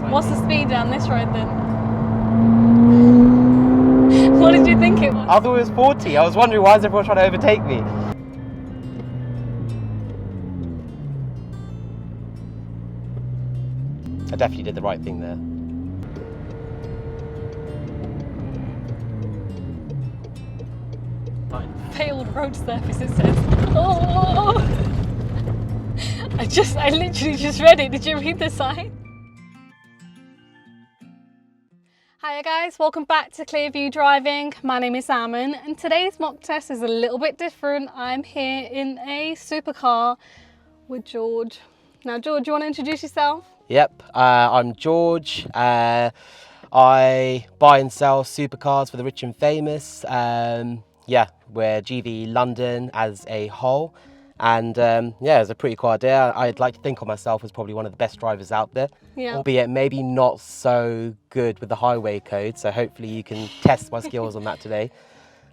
What's the speed down this road then? What did you think it was? I thought it was 40. I was wondering why is everyone trying to overtake me? I definitely did the right thing there. Failed road surface, it says. Oh! I literally just read it. Did you read the sign? Hiya guys, welcome back to Clearview Driving. My name is Ammon and today's mock test is a little bit different. I'm here in a supercar with George. Now George, you want to introduce yourself? Yep, I'm George. I buy and sell supercars for the rich and famous. Yeah, we're GV London as a whole. And yeah, it's a pretty cool idea. I'd like to think of myself as probably one of the best drivers out there, albeit maybe not so good with the highway code. So hopefully you can test my skills on that today.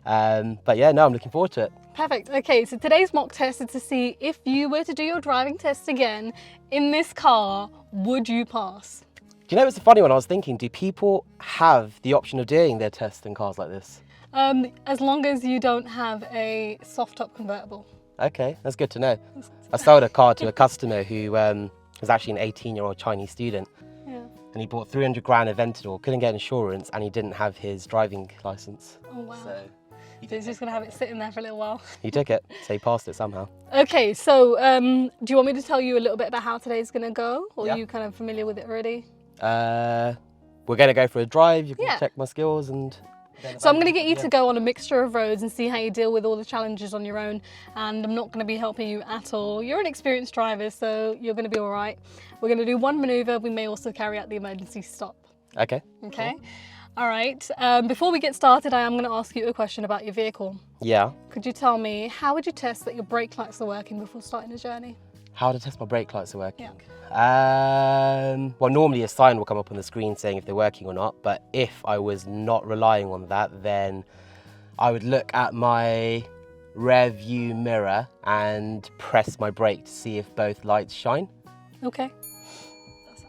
But yeah, no, I'm looking forward to it. Perfect. Okay, so today's mock test is to see if you were to do your driving test again in this car, would you pass? Do you know, it's a funny one. I was thinking, do people have the option of doing their tests in cars like this? As long as you don't have a soft top convertible. Okay, that's good to know. I sold a car to a customer who was actually an 18-year-old Chinese student. Yeah. And he bought 300 grand of Aventador, couldn't get insurance, and he didn't have his driving license. Oh wow. So he's just gonna have it sitting there for a little while. he took it, so he passed it somehow. Okay, so do you want me to tell you a little bit about how today's gonna go? Or Yeah. are you kind of familiar with it already? We're gonna go for a drive, you can check my skills and... So I'm going to get you to go on a mixture of roads and see how you deal with all the challenges on your own, and I'm not going to be helping you at all. You're an experienced driver, so you're going to be all right. We're going to do one manoeuvre. We may also carry out the emergency stop. Okay. Okay. Cool. All right. Before we get started, I am going to ask you a question about your vehicle. Yeah. Could you tell me, how would you test that your brake lights are working before starting the journey? How to test my brake lights are working? Yeah. Well, normally a sign will come up on the screen saying if they're working or not, but if I was not relying on that, then I would look at my rear view mirror and press my brake to see if both lights shine. Okay.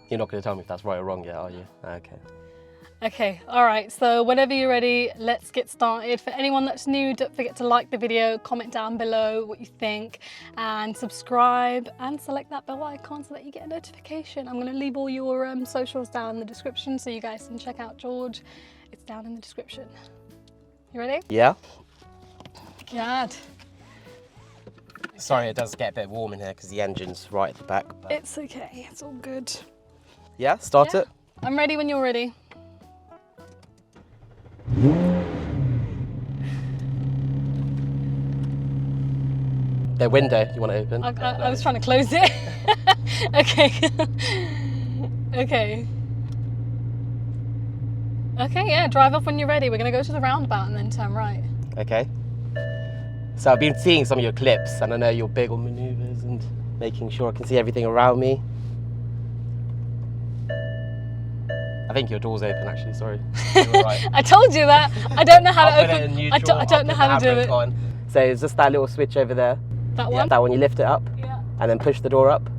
You're not going to tell me if that's right or wrong yet, are you? Okay. Okay, all right, so whenever you're ready, let's get started. For anyone that's new, don't forget to like the video, comment down below what you think, and subscribe and select that bell icon so that you get a notification. I'm going to leave all your socials down in the description so you guys can check out George. It's down in the description. You ready? Yeah. Good. Sorry, it does get a bit warm in here because the engine's right at the back. But... It's okay, it's all good. Yeah, start it. I'm ready when you're ready. The window, you want to open? I was trying to close it. Okay. Okay. Okay, yeah, drive off when you're ready. We're going to go to the roundabout and then turn right. Okay. So I've been seeing some of your clips and I know you're big on manoeuvres and making sure I can see everything around me. I think your door's open actually, sorry. You're right. I told you that. I don't know how to open. I don't know how to do it. On. So it's just that little switch over there. That one? That one, you lift it up and then push the door up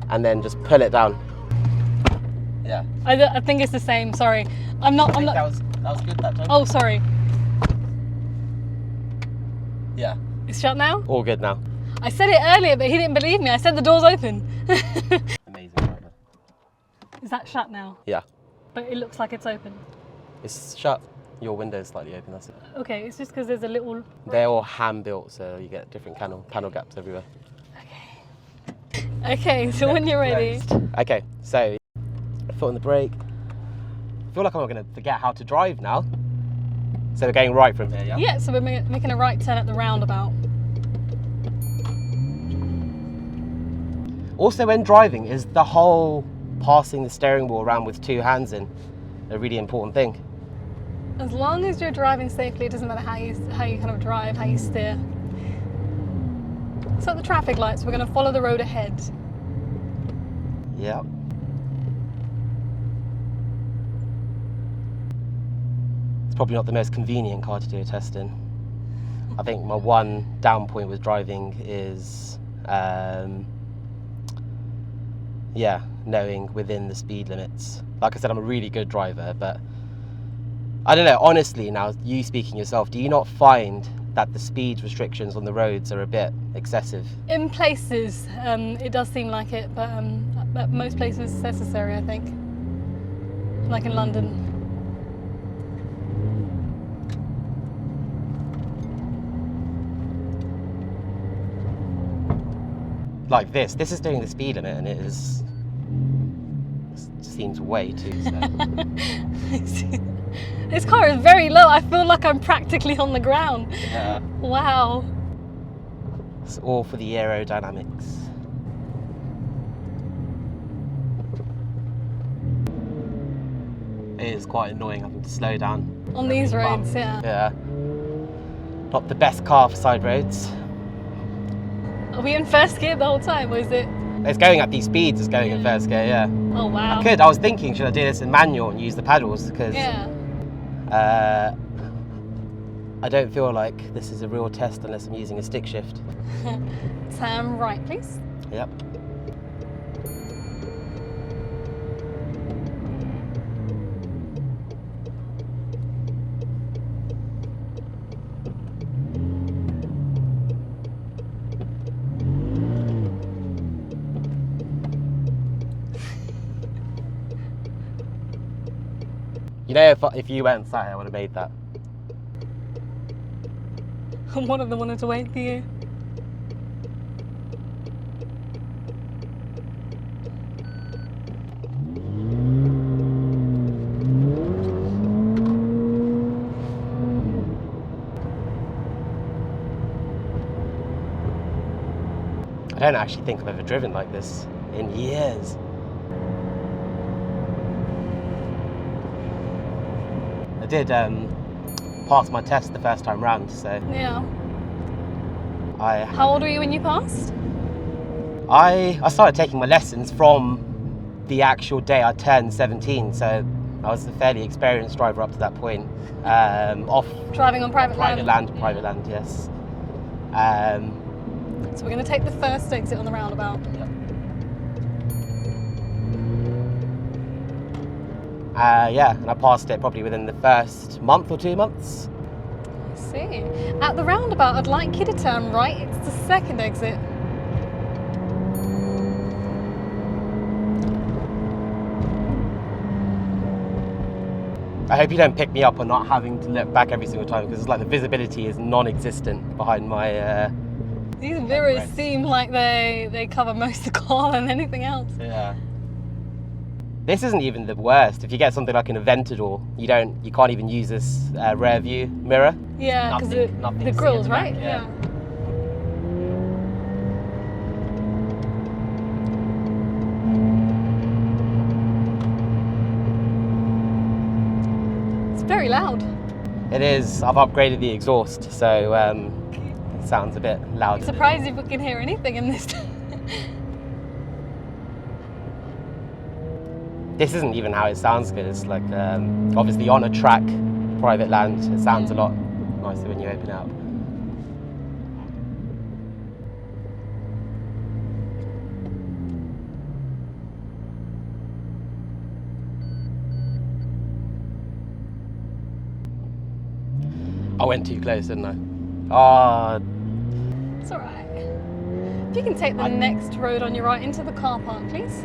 and then just pull it down. Yeah. I think it's the same, sorry. I'm not. That was good that time. Oh, sorry. Yeah. It's shut now? All good now. I said it earlier, but he didn't believe me. I said the door's open. Amazing driver. Is that shut now? Yeah. But it looks like it's open. It's shut. Your window's slightly open, that's it. Okay, it's just because there's a little... They're all hand-built, so you get different panel gaps everywhere. Okay. Okay, so when you're ready... Next. Okay, so foot on the brake. I feel like I'm going to forget how to drive now. So we're going right from here, yeah? Yeah, so we're making a right turn at the roundabout. Also, when driving, is the whole passing the steering wheel around with two hands in a really important thing? As long as you're driving safely, it doesn't matter how you kind of drive, how you steer. So at the traffic lights, we're going to follow the road ahead. Yeah. It's probably not the most convenient car to do a test in. I think my one down point with driving is, yeah, knowing within the speed limits. Like I said, I'm a really good driver, but I don't know, honestly, now you speaking yourself, do you not find that the speed restrictions on the roads are a bit excessive? In places, it does seem like it, but at most places it's necessary, I think. Like in London. Like this is doing the speed limit, and it seems way too slow. This car is very low. I feel like I'm practically on the ground. Yeah. Wow. It's all for the aerodynamics. It is quite annoying having to slow down. On these roads, Bump. yeah. Yeah. Not the best car for side roads. Are we in first gear the whole time, or is it? It's going at these speeds, it's going in first gear, yeah. Oh, wow. I was thinking, should I do this in manual and use the pedals? Because Yeah. I don't feel like this is a real test unless I'm using a stick shift. Turn right, please. Yep. You know, if you went sat here, I would have made that. One of them wanted to wait for you. I don't actually think I've ever driven like this in years. I did pass my test the first time round, so Yeah. I How old were you when you passed? started taking my lessons from the actual day I turned 17, so I was a fairly experienced driver up to that point. Off Driving on private land. Private land, yes. So we're going to take the first exit on the roundabout. Yeah, and I passed it probably within the first month or 2 months. I see. At the roundabout, I'd like you to turn right. It's the second exit. I hope you don't pick me up on not having to look back every single time, because it's like the visibility is non-existent behind my These mirrors seem like they cover most of the car than anything else. Yeah. This isn't even the worst. If you get something like an Aventador, you can't even use this rear view mirror. Yeah, because Nothing the to see grills, at the back, right? yeah. It's very loud. It is. I've upgraded the exhaust, so it sounds a bit loud. I'm surprised if we can hear anything in this. This isn't even how it sounds good. It's like, obviously on a track, private land, it sounds a lot nicer when you open it up. I went too close, didn't I? It's all right. If you can take the next road on your right into the car park, please.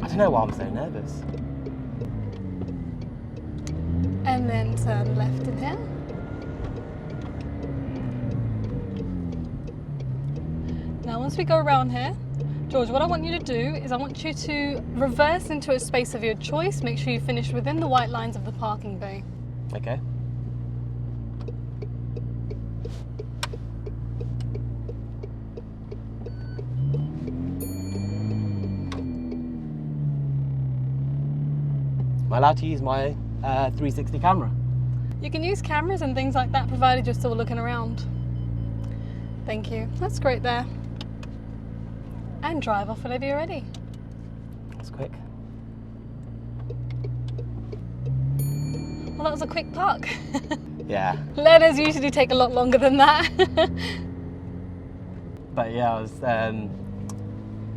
I don't know why I'm so nervous. And then turn left in here. Now once we go around here, George, what I want you to do is I want you to reverse into a space of your choice. Make sure you finish within the white lines of the parking bay. Okay. Am I allowed to use my 360 camera? You can use cameras and things like that provided you're still looking around. Thank you. That's great there. And drive off whenever you're ready. That's quick. Well, that was a quick park. Yeah. Learners usually take a lot longer than that. But yeah,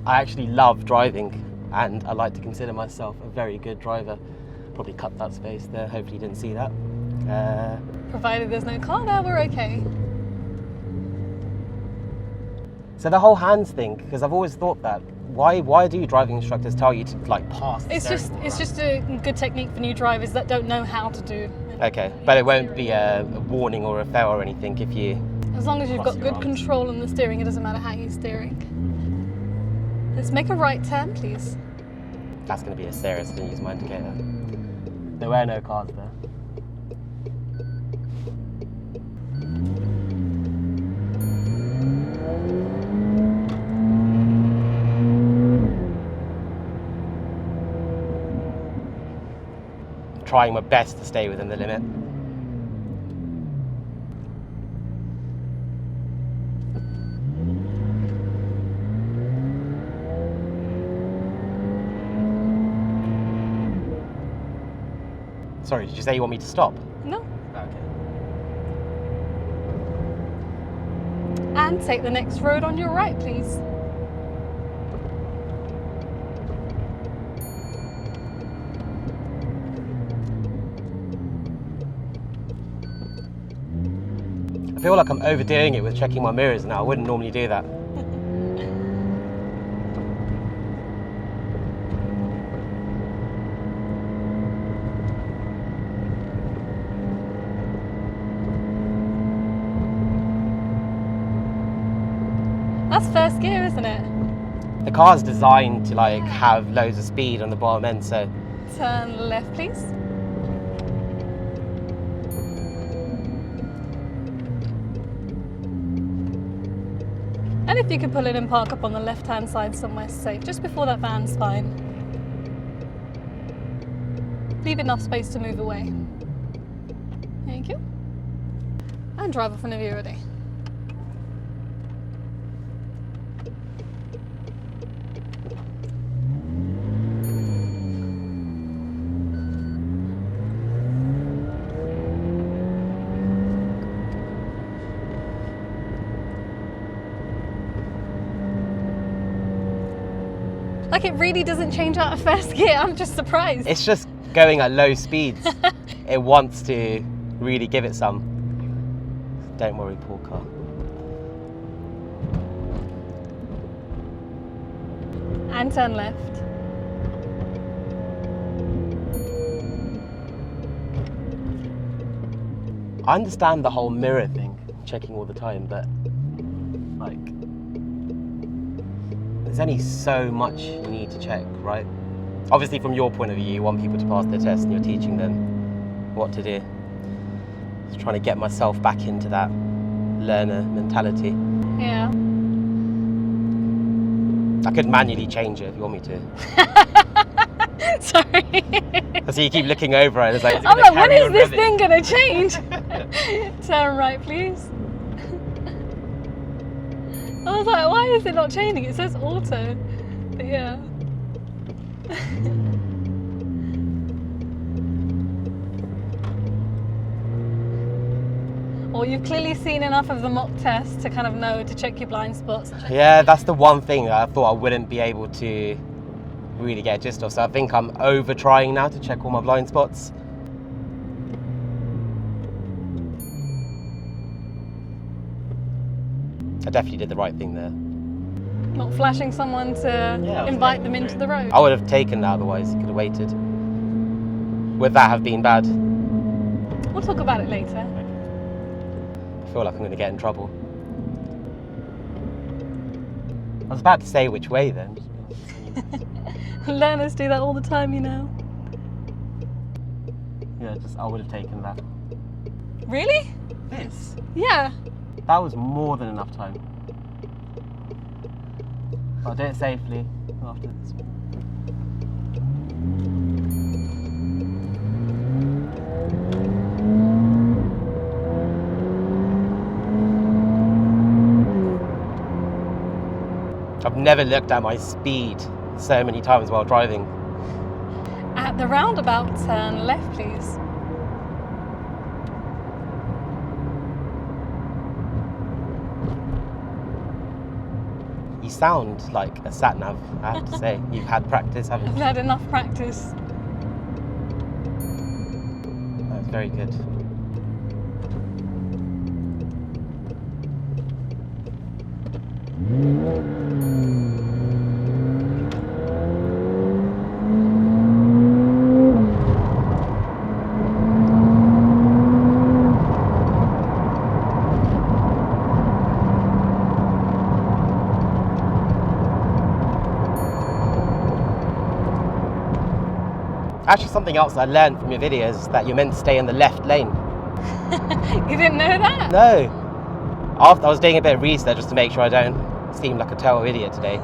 I actually love driving, and I like to consider myself a very good driver. Probably cut that space there, hopefully you didn't see that. Provided there's no car there, we're okay. So the whole hands thing, because I've always thought that, why do driving instructors tell you to like pass the steering wheel It's around? just a good technique for new drivers that don't know how to do. Okay, but it won't be a warning or a fail or anything if you... As long as you've Cross got your good arms. control on the steering, it doesn't matter how you're steering. Let's make a right turn, please. That's going to be a serious, I didn't use my indicator. There were no cars there. Trying my best to stay within the limit. Sorry, did you say you want me to stop? No. Okay. And take the next road on your right, please. I feel like I'm overdoing it with checking my mirrors now. I wouldn't normally do that. That's first gear, isn't it? The car's designed to like have loads of speed on the bottom end, so Turn left, please. And if you could pull in and park up on the left-hand side somewhere safe, just before that van's fine. Leave enough space to move away. Thank you. And drive off whenever you're ready. Like, it really doesn't change out of first gear. I'm just surprised. it's just going at low speeds. It wants to really give it some. Don't worry, poor car. And turn left. I understand the whole mirror thing, checking all the time, but like, there's only so much you need to check, right? Obviously, from your point of view, you want people to pass their test and you're teaching them what to do. Just trying to get myself back into that learner mentality. Yeah. I could manually change it if you want me to. Sorry. So you keep looking over and it's like, I'm like, when is this thing gonna change? Turn right, please. I was like, why is it not changing? It says auto. But yeah. Well, you've clearly seen enough of the mock test to kind of know to check your blind spots. Yeah, that's the one thing that I thought I wouldn't be able to really get a gist of. So I think I'm over trying now to check all my blind spots. I definitely did the right thing there. Not flashing someone to Yeah, I was invite them waiting into for the it. road. I would have taken that otherwise, you could have waited. Would that have been bad? We'll talk about it later. I feel like I'm going to get in trouble. I was about to say which way then. Learners do that all the time, you know. Yeah, I would have taken that. Really? This? Yeah. That was more than enough time. I'll do it safely after this. I've never looked at my speed so many times while driving. At the roundabout, turn left, please. You You sound like a sat-nav, I have to say. You've had practice, haven't I've you? had enough practice. That's very good. Actually, something else I learned from your videos is that you're meant to stay in the left lane. You didn't know that? No. After I was doing a bit of research just to make sure I don't seem like a total idiot today.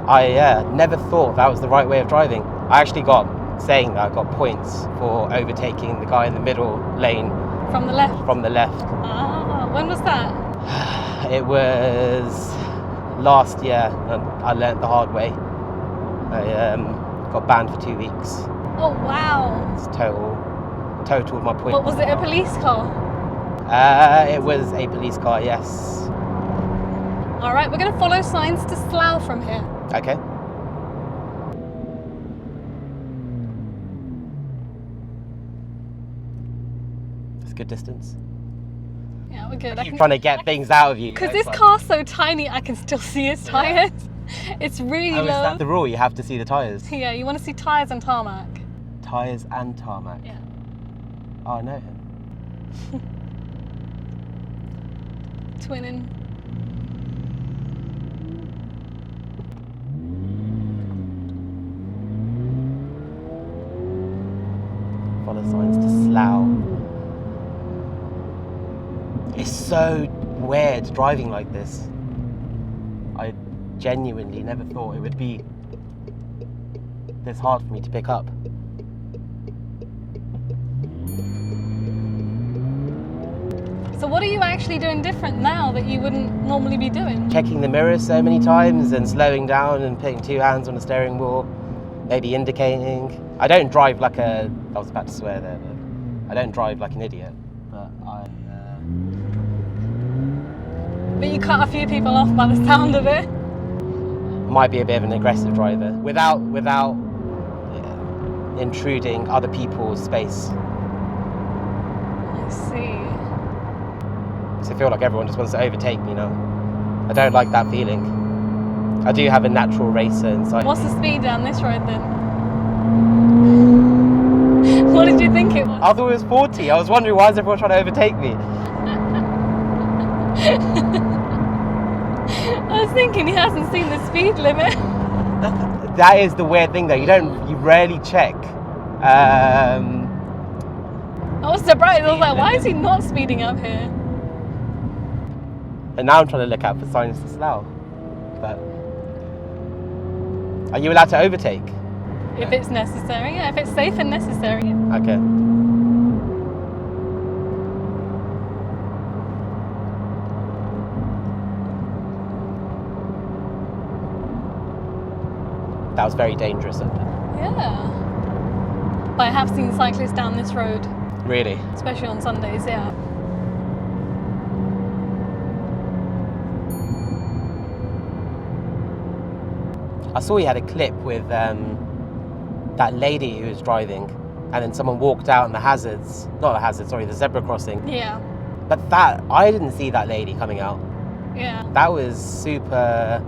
I never thought that was the right way of driving. I actually got points for overtaking the guy in the middle lane. From the left? From the left. Ah, when was that? It was last year, and I learnt the hard way. I got banned for 2 weeks. Oh wow. It's totaled my points. What was it, a police car? It was a police car, yes. Alright, we're going to follow signs to Slough from here. Okay. It's a good distance. Yeah, we're good. I'm trying to get things out of you. Because this car's so tiny, I can still see its tyres. It's really low. Is that the rule? You have to see the tyres? Yeah, you want to see tyres and tarmac. Tyres and tarmac? Yeah. Oh, I know him. Twinning. Follow signs to Slough. It's so weird driving like this. I genuinely never thought it would be this hard for me to pick up. So what are you actually doing different now that you wouldn't normally be doing? Checking the mirrors so many times and slowing down and putting 2 hands on the steering wheel, maybe indicating. I don't drive like I was about to swear there, but I don't drive like an idiot. But But you cut a few people off by the sound of it. might be a bit of an aggressive driver without intruding other people's space. I see. So I feel like everyone just wants to overtake me now. I don't like that feeling. I do have a natural racer inside. What's the speed down this road then? What did you think it was? I thought it was 40. I was wondering why is everyone trying to overtake me? I was thinking he hasn't seen the speed limit. That is the weird thing though. You rarely check. I was surprised. I was like, why is he not speeding up here? And now I'm trying to look out for signs to Slough. But are you allowed to overtake? If it's necessary, yeah. If it's safe and necessary. Okay. That was very dangerous. Yeah. But I have seen cyclists down this road. Really? Especially on Sundays, yeah. I saw you had a clip with that lady who was driving, and then someone walked out in the zebra crossing. Yeah. But I didn't see that lady coming out. Yeah. That was super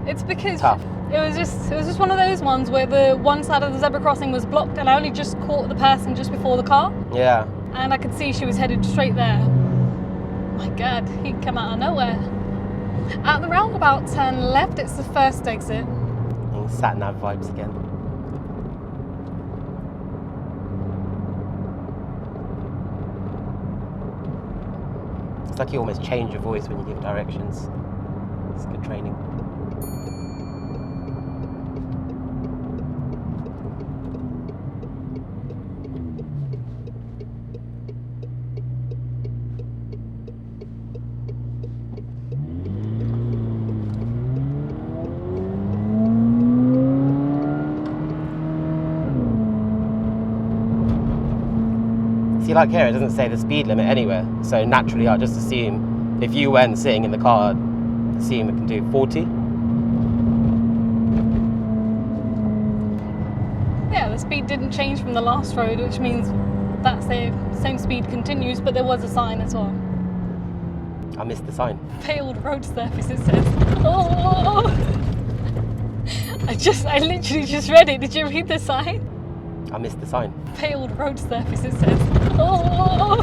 It's because tough. it was just one of those ones where the one side of the zebra crossing was blocked and I only just caught the person just before the car. Yeah. And I could see she was headed straight there. My God, he'd come out of nowhere. At the roundabout, turn left, it's the first exit. Sat nav vibes again. It's like you almost change your voice when you give directions. It's good training. See, like here, it doesn't say the speed limit anywhere. So naturally, I just assume if you weren't sitting in the car, I'd assume it can do 40. the speed didn't change from the last road, which means that's the same speed continues, but there was a sign as well. I missed the sign. Failed road surface, it says. Oh! I literally just read it. Did you read the sign? I missed the sign. Failed road surface, it says. Oh!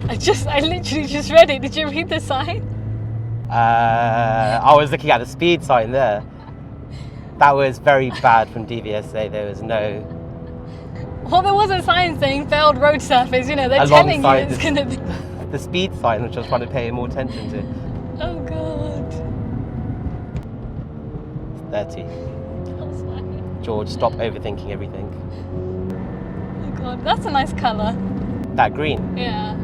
I literally just read it. Did you read the sign? I was looking at the speed sign there. That was very bad from DVSA. There was no... Well, there was a sign saying failed road surface. You know, they're telling you it's going to be... The speed sign, which I was trying to pay more attention to. Oh, God. 30. That's fine. George, stop overthinking everything. Oh, God. That's a nice colour. That green? Yeah.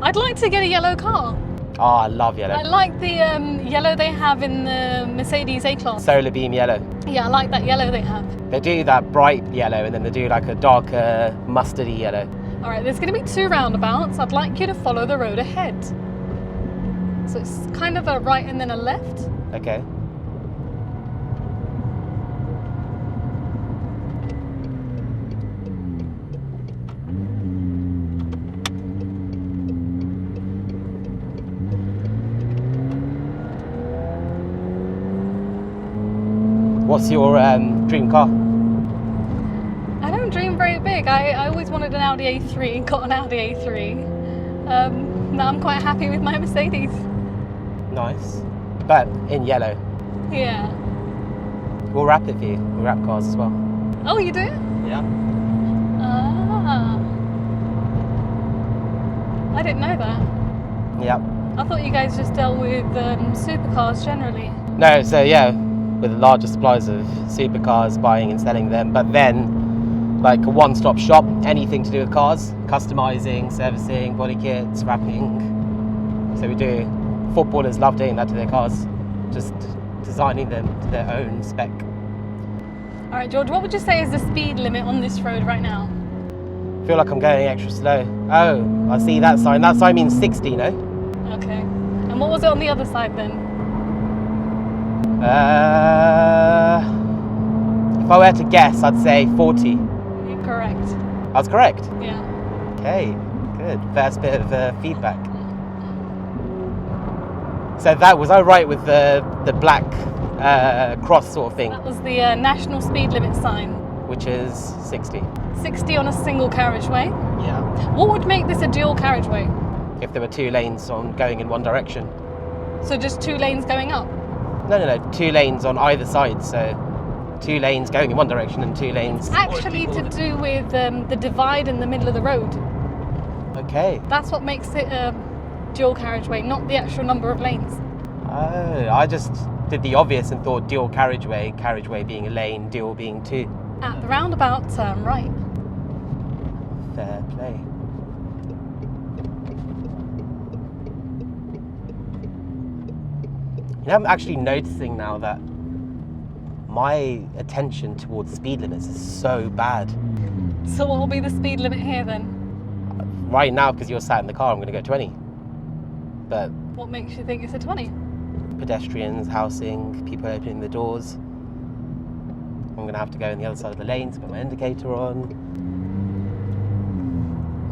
I'd like to get a yellow car. Oh, I love yellow. I like the yellow they have in the Mercedes A-Class. Solar beam yellow. Yeah, I like that yellow they have. They do that bright yellow and then they do like a darker mustardy yellow. All right, there's going to be 2 roundabouts. I'd like you to follow the road ahead. So it's kind of a right and then a left. Okay. What's your dream car? I don't dream very big. I always wanted an Audi A3 and got an Audi A3. Now I'm quite happy with my Mercedes. Nice. But in yellow. Yeah. We'll wrap it for you. We'll wrap cars as well. Oh, you do? Yeah. Ah. I didn't know that. Yep. I thought you guys just dealt with supercars generally. No, so yeah, with the larger suppliers of supercars, buying and selling them, but then like a one-stop shop, anything to do with cars, customizing, servicing, body kits, wrapping. So we do. Footballers love doing that to their cars, just designing them to their own spec. All right, George, what would you say is the speed limit on this road right now? I feel like I'm going extra slow. Oh, I see that sign. That sign means 60, no? Okay. And what was it on the other side then? If I were to guess, I'd say 40. You're correct. I was correct? Yeah. Okay, good. First bit of feedback. So was I right with the black cross sort of thing? That was the national speed limit sign. Which is 60. 60 on a single carriageway. Yeah. What would make this a dual carriageway? If there were 2 lanes on going in one direction. So just 2 lanes going up? No. 2 lanes on either side. So 2 lanes going in one direction and 2 lanes. Actually to do with the divide in the middle of the road. Okay. That's what makes it a dual carriageway, not the actual number of lanes. Oh, I just did the obvious and thought dual carriageway, carriageway being a lane, dual being 2. At the roundabout, turn right. Fair play. You know, I'm actually noticing now that my attention towards speed limits is so bad. So what will be the speed limit here then? Right now, because you're sat in the car, I'm going to go 20. But What makes you think it's a 20? pedestrians, housing, people opening the doors. I'm going to have to go on the other side of the lane to put my indicator on.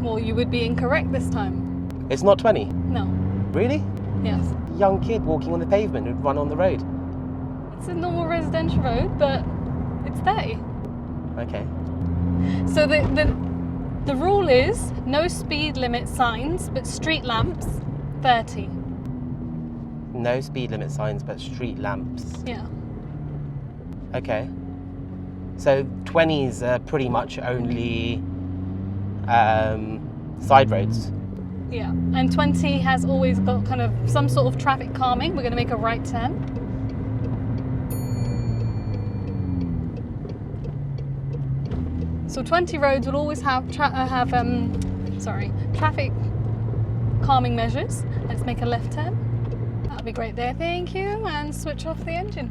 Well, you would be incorrect this time. It's not 20. No. Really? Yes. Young kid walking on the pavement who'd run on the road. It's a normal residential road, but it's 30. Okay. So the rule is no speed limit signs, but street lamps, 30. No speed limit signs, but street lamps. Yeah. Okay. So 20s are pretty much only side roads. Yeah. And 20 has always got kind of some sort of traffic calming. We're going to make a right turn. So 20 roads will always have traffic calming measures. Let's make a left turn. That'll be great there, thank you. And switch off the engine.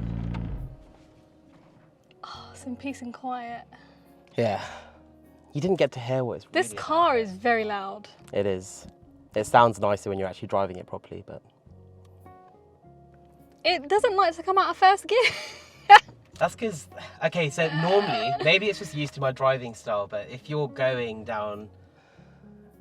Oh, some peace and quiet. Yeah. You didn't get to hear what it's This really car is very loud. It is. It sounds nicer when you're actually driving it properly, but... It doesn't like to come out of first gear. That's because, okay, so normally, maybe it's just used to my driving style, but if you're going down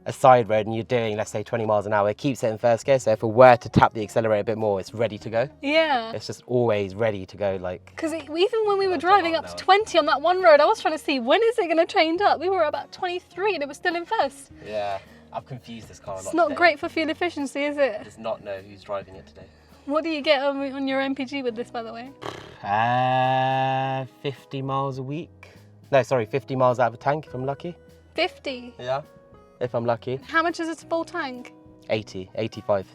a side road and you're doing, let's say, 20 miles an hour, it keeps it in first gear. So if it were to tap the accelerator a bit more, it's ready to go. Yeah. It's just always ready to go, like. Because even when we were driving up to 20 on that one road, I was trying to see when is it going to change up. We were about 23 and it was still in first. Yeah, I've confused this car a lot. It's not today. great for fuel efficiency, is it? Does not know who's driving it today. What do you get on your MPG with this, by the way? 50 miles a week. No, sorry, 50 miles out of a tank if I'm lucky. 50? Yeah, if I'm lucky. How much is it a full tank? 80, 85.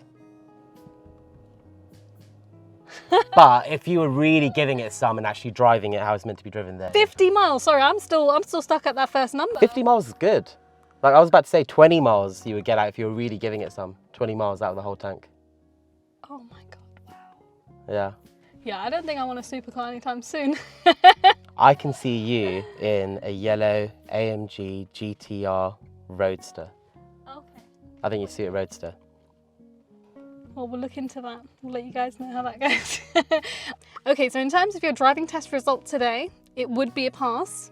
But if you were really giving it some and actually driving it how it's meant to be driven there. 50 miles? Sorry, I'm still stuck at that first number. 50 miles is good. Like I was about to say 20 miles you would get out if you were really giving it some. 20 miles out of the whole tank. Oh my God, wow. Yeah. Yeah, I don't think I want a supercar anytime soon. I can see you in a yellow AMG GTR Roadster. Okay. I think you see a Roadster. Well, we'll look into that. We'll let you guys know how that goes. Okay, so in terms of your driving test result today, it would be a pass.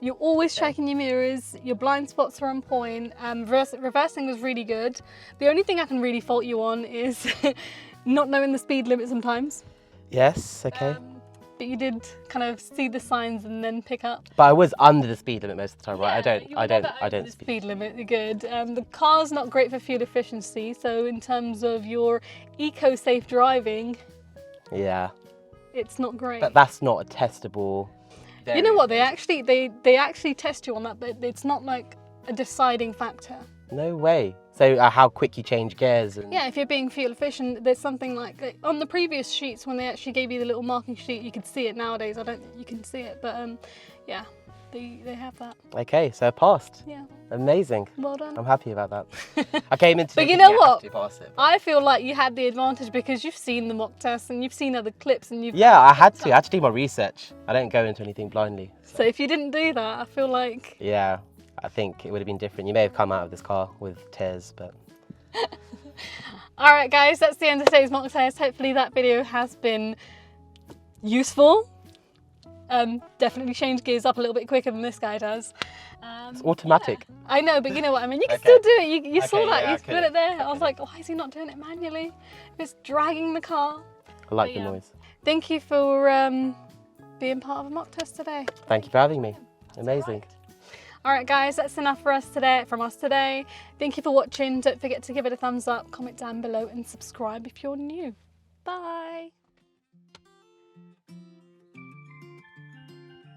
You're always checking your mirrors, your blind spots are on point, reversing was really good. The only thing I can really fault you on is not knowing the speed limit sometimes. Yes, okay. But you did kind of see the signs and then pick up. But I was under the speed limit most of the time, right? You I were don't never over the speed. speed limit. You're good. The car's not great for fuel efficiency, so in terms of your eco-safe driving, Yeah. it's not great. But that's not a testable. You know what? They actually test you on that, but it's not like a deciding factor. No way. So how quick you change gears and... Yeah, if you're being fuel efficient, there's something like on the previous sheets when they actually gave you the little marking sheet, you could see it. Nowadays, I don't think you can see it, but yeah, they have that. Okay, so I passed. Yeah. Amazing. Well done. I'm happy about that. I came into But it you know thinking I have what? to pass it. I feel like you had the advantage because you've seen the mock tests and you've seen other clips and you've... Yeah, I had to do my research. I don't go into anything blindly. So if you didn't do that, I feel like... Yeah, I think it would have been different. You may have come out of this car with tears, but... Alright guys, that's the end of today's mock test. Hopefully that video has been useful. Definitely change gears up a little bit quicker than this guy does. It's automatic. Yeah. I know, but you know what I mean. You can Okay. still do it. You saw Okay, that. yeah, You okay. put it there. I was Okay. like, why is he not doing it manually? He's dragging the car. I like But the yeah. noise. Thank you for being part of a mock test today. Thank you for having me. Amazing. Alright guys, that's enough from us today. Thank you for watching. Don't forget to give it a thumbs up, comment down below and subscribe if you're new.